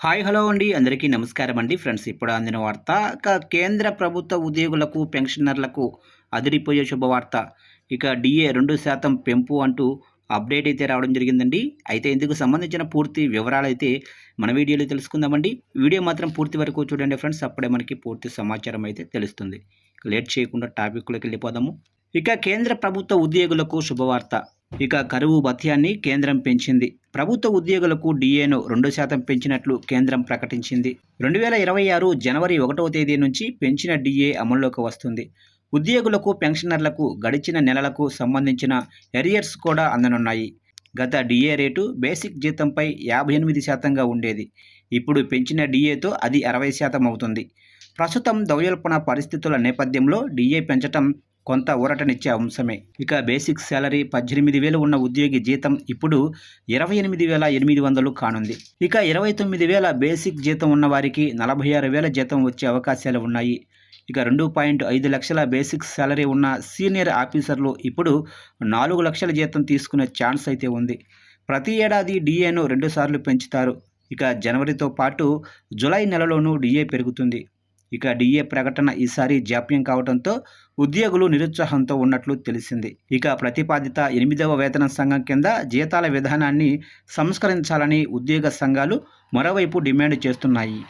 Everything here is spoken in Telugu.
హాయ్ హలో అండి అందరికీ నమస్కారం అండి ఫ్రెండ్స్ ఇప్పుడు అందిన వార్త కేంద్ర ప్రభుత్వ ఉద్యోగులకు పెన్షనర్లకు అదిరిపోయే శుభవార్త ఇక డిఏ 2% పెంపు అంటూ అప్డేట్ అయితే రావడం జరిగిందండి. అయితే ఇందుకు సంబంధించిన పూర్తి వివరాలు అయితే మన వీడియోలో తెలుసుకుందామండి. వీడియో మాత్రం పూర్తి వరకు చూడండి ఫ్రెండ్స్, అప్పుడే మనకి పూర్తి సమాచారం అయితే తెలుస్తుంది. లేట్ చేయకుండా టాపిక్లోకి వెళ్ళిపోదాము. ఇక కేంద్ర ప్రభుత్వ ఉద్యోగులకు శుభవార్త. ఇక కరువు భత్యాన్ని కేంద్రం పెంచింది. ప్రభుత్వ ఉద్యోగులకు డిఏను 2% పెంచినట్లు కేంద్రం ప్రకటించింది. 2026 జనవరి 1వ తేదీ నుంచి పెంచిన డిఏ అమల్లోకి వస్తుంది. ఉద్యోగులకు పెన్షనర్లకు గడిచిన నెలలకు సంబంధించిన ఎరియర్స్ కూడా అందనున్నాయి. గత డిఏ రేటు బేసిక్ జీతంపై 58%గా ఉండేది. ఇప్పుడు పెంచిన డిఏతో అది 60% అవుతుంది. ప్రస్తుతం ద్రవ్యోల్బణ పరిస్థితుల నేపథ్యంలో డిఏ పెంచడం కొంత ఊరటనిచ్చే అంశమే. ఇక బేసిక్ శాలరీ 18,000 ఉన్న ఉద్యోగి జీతం ఇప్పుడు 28,800 కానుంది. ఇక 29,000 బేసిక్ జీతం ఉన్న వారికి 46,000 జీతం వచ్చే అవకాశాలు ఉన్నాయి. ఇక 2.5 లక్షల బేసిక్ శాలరీ ఉన్న సీనియర్ ఆఫీసర్లు ఇప్పుడు 4 లక్షల జీతం తీసుకునే ఛాన్స్ అయితే ఉంది. ప్రతి ఏడాది డిఏను 2 సార్లు పెంచుతారు. ఇక జనవరితో పాటు జూలై నెలలోనూ డిఏ పెరుగుతుంది. ఇక డిఏ ప్రకటన ఈసారి జాప్యం కావడంతో ఉద్యోగులు నిరుత్సాహంతో ఉన్నట్లు తెలిసింది. ఇక ప్రతిపాదిత 8వ వేతన సంఘం కింద జీతాల విధానాన్ని సంస్కరించాలని ఉద్యోగ సంఘాలు మరోవైపు డిమాండ్ చేస్తున్నాయి.